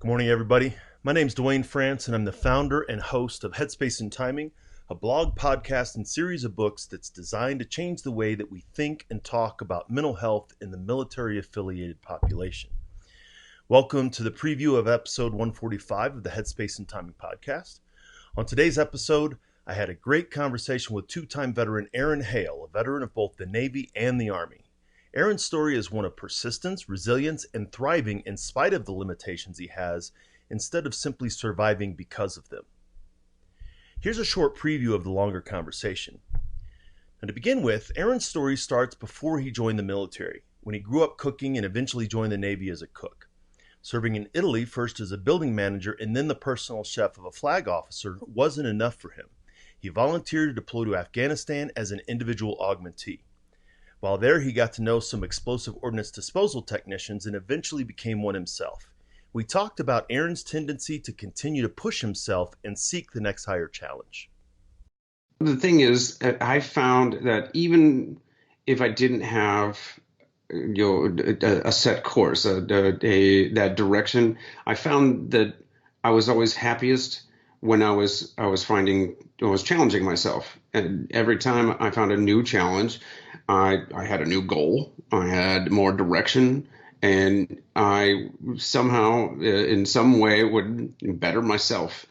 Good morning, everybody. My name is Dwayne France, and I'm the founder and host of Headspace and Timing, a blog, podcast, and series of books that's designed to change the way that we think and talk about mental health in the military-affiliated population. Welcome to the preview of episode 145 of the Headspace and Timing podcast. On today's episode, I had a great conversation with two-time veteran Aaron Hale, a veteran of both the Navy and the Army. Aaron's story is one of persistence, resilience, and thriving in spite of the limitations he has, instead of simply surviving because of them. Here's a short preview of the longer conversation. And to begin with, Aaron's story starts before he joined the military, when he grew up cooking and eventually joined the Navy as a cook. Serving in Italy, first as a building manager and then the personal chef of a flag officer, wasn't enough for him. He volunteered to deploy to Afghanistan as an individual augmentee. While there, he got to know some explosive ordnance disposal technicians and eventually became one himself. We talked about Aaron's tendency to continue to push himself and seek the next higher challenge. The thing is, I found that even if I didn't have a set course, that direction, I found that I was always happiest when I was challenging myself. And every time I found a new challenge, I had a new goal, I had more direction, and I somehow, in some way, would better myself.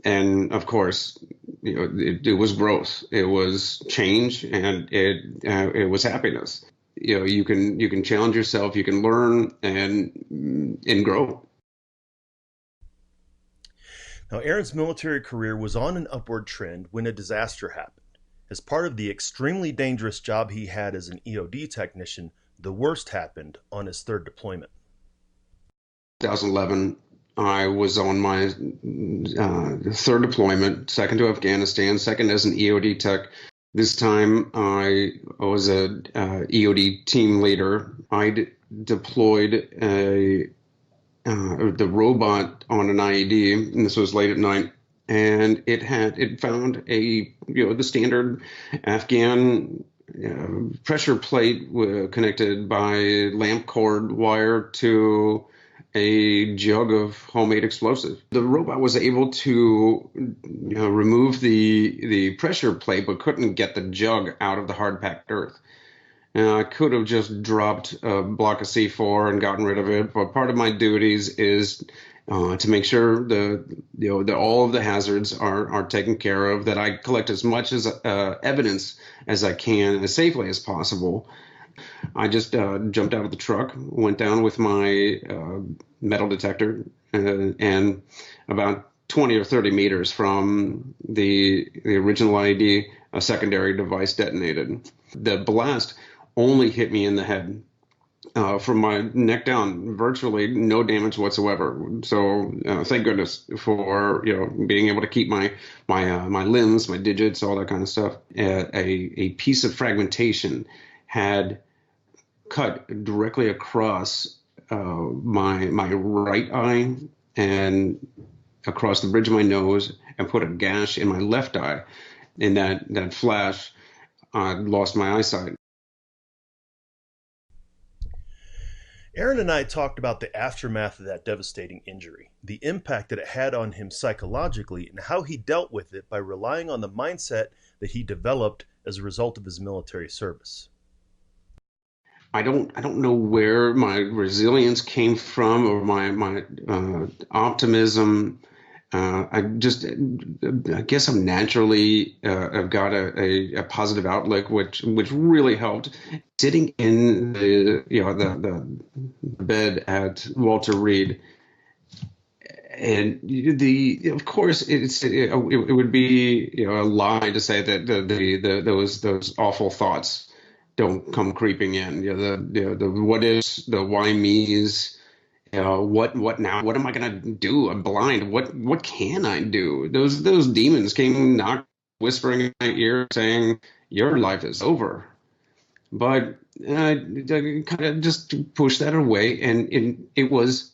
And of course, it was growth, it was change, and it was happiness. You can challenge yourself, you can learn and grow. Now, Aaron's military career was on an upward trend when a disaster happened. As part of the extremely dangerous job he had as an EOD technician, the worst happened on his third deployment. 2011, I was on my third deployment, second to Afghanistan, second as an EOD tech. This time I was a EOD team leader. I deployed the robot on an IED, and this was late at night. And it found the standard Afghan pressure plate connected by lamp cord wire to a jug of homemade explosive. The robot was able to remove the pressure plate, but couldn't get the jug out of the hard packed earth. I could have just dropped a block of C4 and gotten rid of it, but part of my duties is to make sure all of the hazards are taken care of, that I collect as much as evidence as I can as safely as possible. I just jumped out of the truck, went down with my metal detector, and about 20 or 30 meters from the original IED, a secondary device detonated. The blast only hit me in the head. From my neck down, virtually no damage whatsoever. So thank goodness for being able to keep my limbs, my digits, all that kind of stuff. A piece of fragmentation had cut directly across my right eye and across the bridge of my nose, and put a gash in my left eye. In that flash, I lost my eyesight. Aaron and I talked about the aftermath of that devastating injury, the impact that it had on him psychologically, and how he dealt with it by relying on the mindset that he developed as a result of his military service. I don't know where my resilience came from, or my optimism. I guess I'm naturally I've got a positive outlook, which really helped. Sitting in the bed at Walter Reed, and of course it would be a lie to say that those awful thoughts don't come creeping in. The what ifs, the why me's. What now? What am I gonna do? I'm blind. What can I do? Those demons came whispering in my ear, saying, "Your life is over." But I kind of just pushed that away, and it was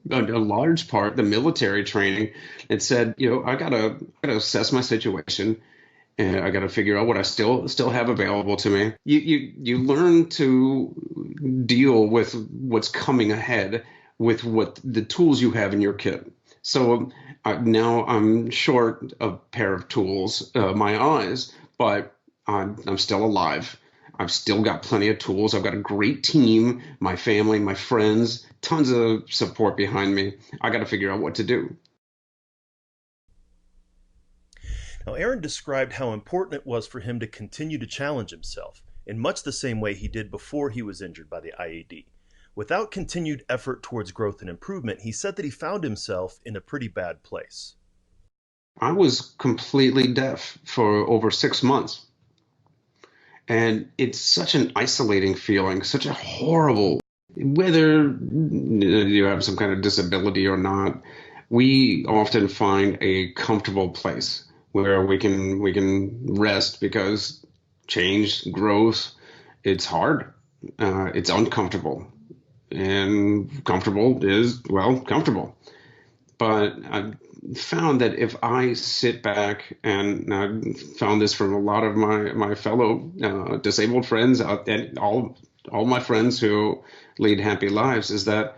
a large part the military training. It said, I gotta assess my situation. And I got to figure out what I still have available to me. You learn to deal with what's coming ahead with what the tools you have in your kit. So now I'm short a pair of tools, my eyes, but I'm still alive. I've still got plenty of tools. I've got a great team, my family, my friends, tons of support behind me. I got to figure out what to do. Now, Aaron described how important it was for him to continue to challenge himself in much the same way he did before he was injured by the IED. Without continued effort towards growth and improvement, he said that he found himself in a pretty bad place. I was completely deaf for over 6 months. And it's such an isolating feeling, such a horrible, whether you have some kind of disability or not, we often find a comfortable place where we can rest because change, growth, it's hard, it's uncomfortable, and comfortable is, well, comfortable. But I've found that if I sit back, and I found this from a lot of my fellow disabled friends and all my friends who lead happy lives, is that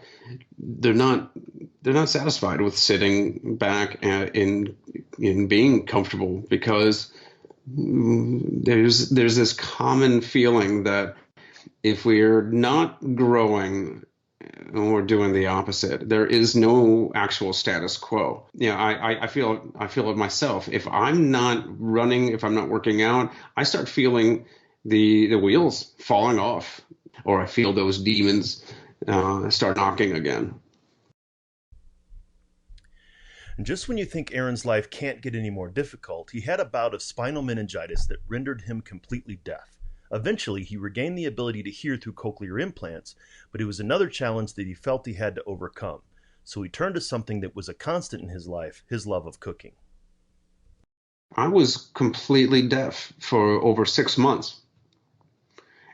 they're not they're not satisfied with sitting back in being comfortable, because there's this common feeling that if we're not growing, we're doing the opposite. There is no actual status quo. Yeah, I feel it myself. If I'm not running, if I'm not working out, I start feeling the wheels falling off, or I feel those demons start knocking again. And just when you think Aaron's life can't get any more difficult, he had a bout of spinal meningitis that rendered him completely deaf. Eventually, he regained the ability to hear through cochlear implants, but it was another challenge that he felt he had to overcome. So he turned to something that was a constant in his life, his love of cooking. I was completely deaf for over 6 months.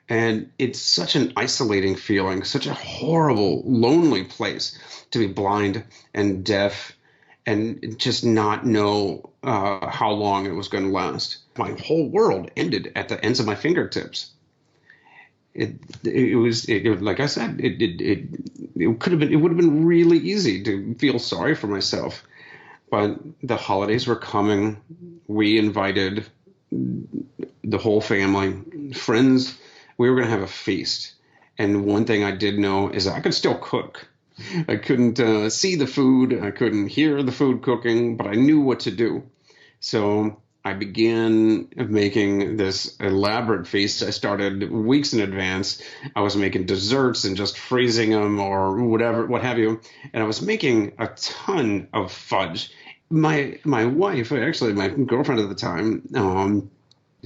And it's such an isolating feeling, such a horrible, lonely place to be blind and deaf and just not know how long it was going to last. My whole world ended at the ends of my fingertips. It was like I said, it could have been, it would have been really easy to feel sorry for myself, but the holidays were coming. We invited the whole family, friends. We were going to have a feast, and one thing I did know is I could still cook. I couldn't see the food, I couldn't hear the food cooking, but I knew what to do. So I began making this elaborate feast. I started weeks in advance. I was making desserts and just freezing them or whatever, what have you. And I was making a ton of fudge. My wife, actually my girlfriend at the time,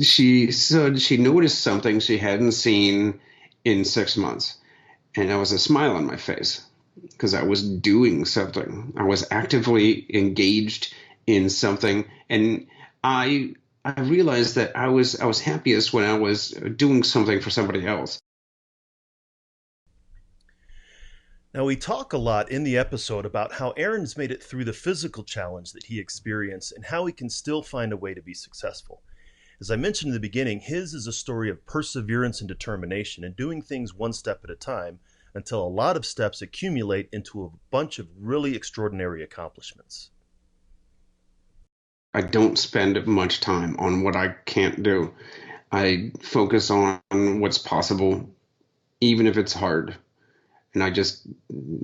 she said she noticed something she hadn't seen in 6 months. And there was a smile on my face because I was doing something. I was actively engaged in something. And I realized that I was happiest when I was doing something for somebody else. Now, we talk a lot in the episode about how Aaron's made it through the physical challenge that he experienced and how he can still find a way to be successful. As I mentioned in the beginning, his is a story of perseverance and determination and doing things one step at a time until a lot of steps accumulate into a bunch of really extraordinary accomplishments. I don't spend much time on what I can't do. I focus on what's possible, even if it's hard. And I just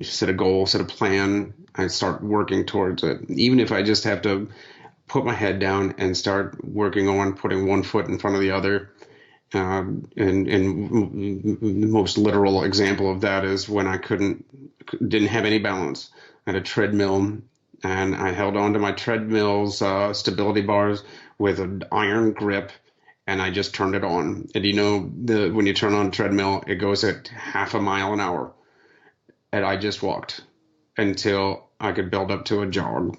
set a goal, set a plan. I start working towards it. Even if I just have to put my head down and start working on putting one foot in front of the other. And the most literal example of that is when I didn't have any balance. I had a treadmill, and I held on to my treadmill's stability bars with an iron grip, and I just turned it on. And when you turn on a treadmill, it goes at half a mile an hour. And I just walked until I could build up to a jog.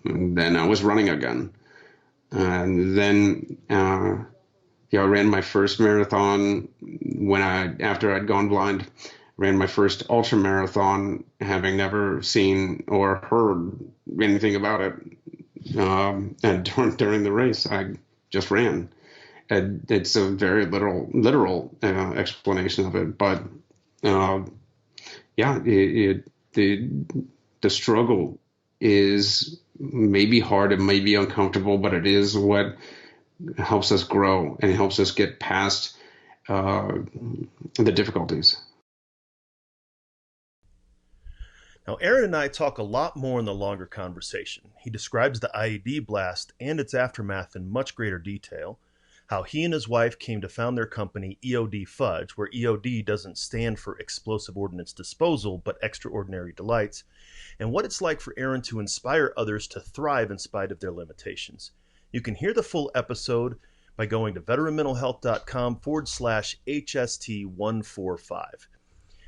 And then I was running again. And then I ran my first marathon after I'd gone blind. Ran my first ultra marathon, having never seen or heard anything about it. And during the race, I just ran. And it's a very literal explanation of it, but yeah, the struggle is maybe hard, it may be uncomfortable, but it is what helps us grow and helps us get past the difficulties. Now, Aaron and I talk a lot more in the longer conversation. He describes the IED Blast and its aftermath in much greater detail, how he and his wife came to found their company EOD Fudge, where EOD doesn't stand for Explosive Ordnance Disposal, but Extraordinary Delights, and what it's like for Aaron to inspire others to thrive in spite of their limitations. You can hear the full episode by going to veteranmentalhealth.com/HST145.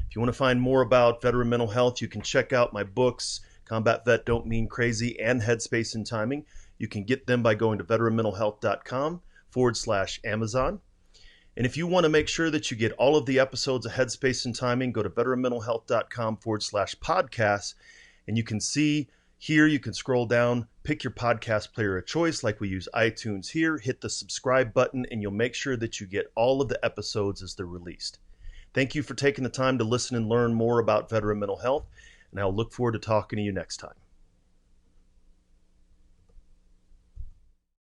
If you want to find more about veteran mental health, you can check out my books, Combat Vet Don't Mean Crazy and Headspace and Timing. You can get them by going to veteranmentalhealth.com/Amazon. And if you want to make sure that you get all of the episodes of Headspace and Timing, go to veteranmentalhealth.com/podcasts. And you can see here, you can scroll down, pick your podcast player of choice, like we use iTunes here, hit the subscribe button, and you'll make sure that you get all of the episodes as they're released. Thank you for taking the time to listen and learn more about veteran mental health, and I'll look forward to talking to you next time.